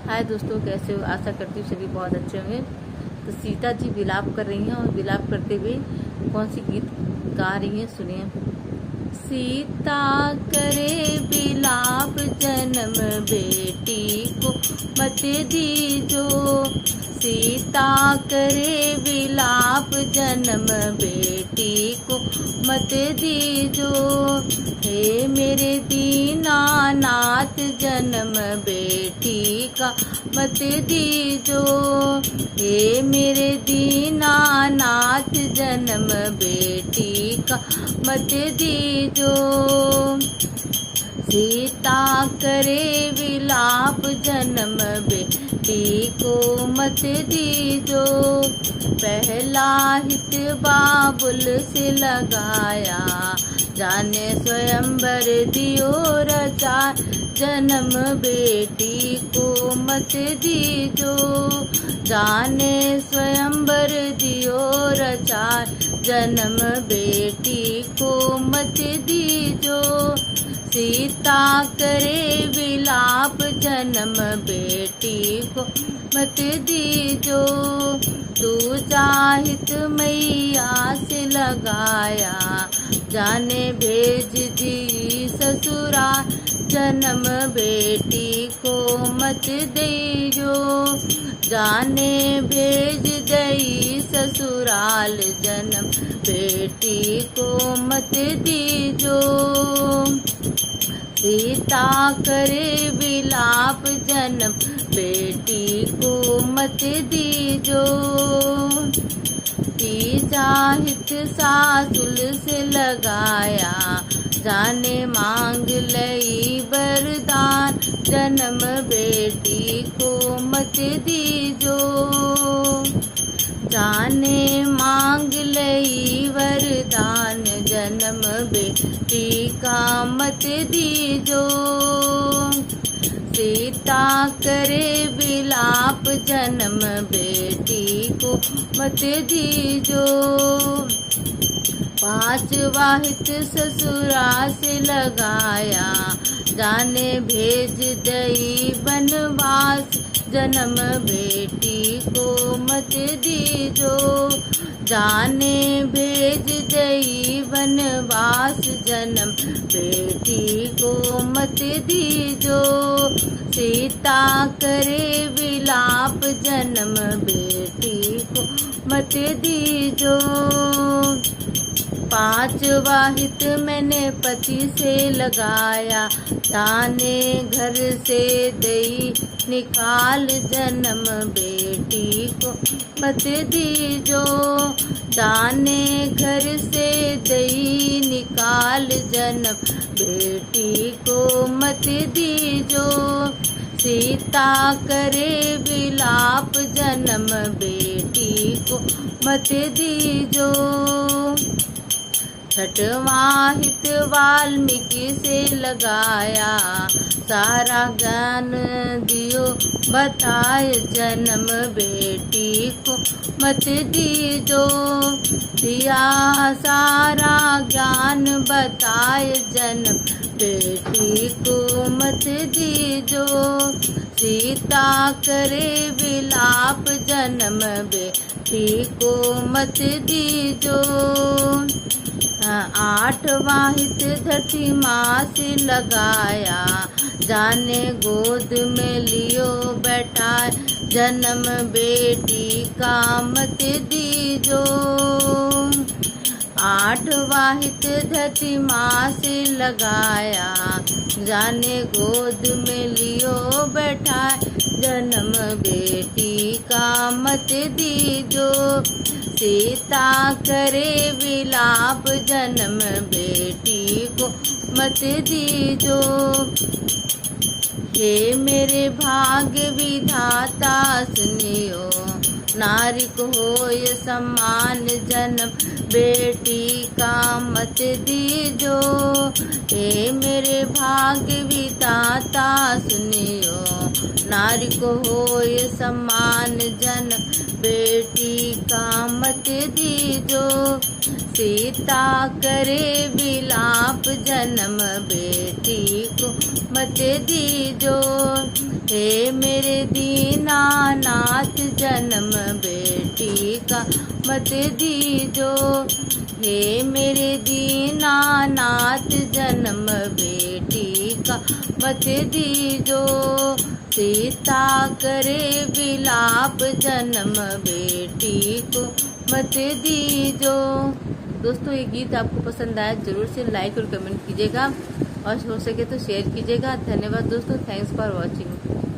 हाय दोस्तों, कैसे हो? आशा करती हूँ सभी बहुत अच्छे होंगे। तो सीता जी विलाप कर रही हैं और विलाप करते हुए कौन सी गीत गा रही हैं, सुनिए। सीता करे विलाप जन्म बेटी को मत दीजो। सीता करे विलाप जन्म बेटी को मत दीजो। हे मेरे दीनानाथ जन्म बेटी का मत दीजो। हे मेरे दीनानाथ जन्म बेटी का मत दीजो। सीता करे विलाप जन्म बेटी को मत दीजो। पहला हित बाबुल से लगाया, जाने स्वयंवर दियो रचार। जन्म बेटी को मत दीजो, जाने स्वयंवर दियो रचार। जन्म बेटी को मत दीजो। सीता करे विलाप जन्म बेटी को मत दीजो। दूजा हित मैया से लगाया, जाने भेज दी ससुराल। जन्म बेटी को मत दीजो, जाने भेज दई ससुराल। जन्म बेटी को मत दीजो। सीता करे विलाप जन्म बेटी को मत दीजो। तीजा हित सासुल से लगाया, जाने मांग लई वरदान। जन्म बेटी को मत दीजो, जाने मांग लई वरदान। जन्म बेटी का मत दीजो। सीता करे विलाप जन्म बेटी को मत दीजो। पांचवा हित ससुरा से लगाया, जाने भेज दई बनवास। जन्म बेटी को मत दीजो, जाने भेज दई बनवास। जन्म बेटी को मत दीजो। सीता करे विलाप जन्म बेटी को मत दीजो। पांचवा हित मैंने पति से लगाया, जाने घर से दई निकाल। जन्म बेटी को मत दीजो, जाने घर से दई निकाल। जन्म बेटी को मत दीजो। सीता करे विलाप जन्म बेटी को मत दीजो। छठवा हित वाल्मीकि से लगाया, सारा ज्ञान दियो बताए। जन्म बेटी को मत दीजो, दिया सारा ज्ञान बताए। जन्म बेटी को मत दीजो। सीता करे विलाप जन्म बेटी को मत दीजो। आठवा हित धरती माँ से लगाया, जाने गोद में लियो बैठाए। जन्म बेटी का मत दीजो। आठवा हित धरती माँ से लगाया, जाने गोद में लियो बैठाए। जन्म बेटी का मत दीजो। सीता करे विलाप जन्म बेटी को मत दीजो। हे मेरे भाग्य विधाता सुनियो, नारी को होय सम्मान। जन्म बेटी का मत दीजो। हे मेरे भाग्य विधाता सुनियो, नारी को होय सम्मान। जन्म बेटी का मत दीजो। सीता करे विलाप जन्म बेटी को मत दीजो। हे मेरे दीनानाथ जन्म बेटी का मत दीजो। हे मेरे दीनानाथ जन्म बेटी का मत दीजो। सीता करे विलाप जन्म बेटी को मत दीजो। दोस्तों ये गीत आपको पसंद आया जरूर से लाइक और कमेंट कीजिएगा और हो सके तो शेयर कीजिएगा। धन्यवाद दोस्तों, थैंक्स फॉर वॉचिंग।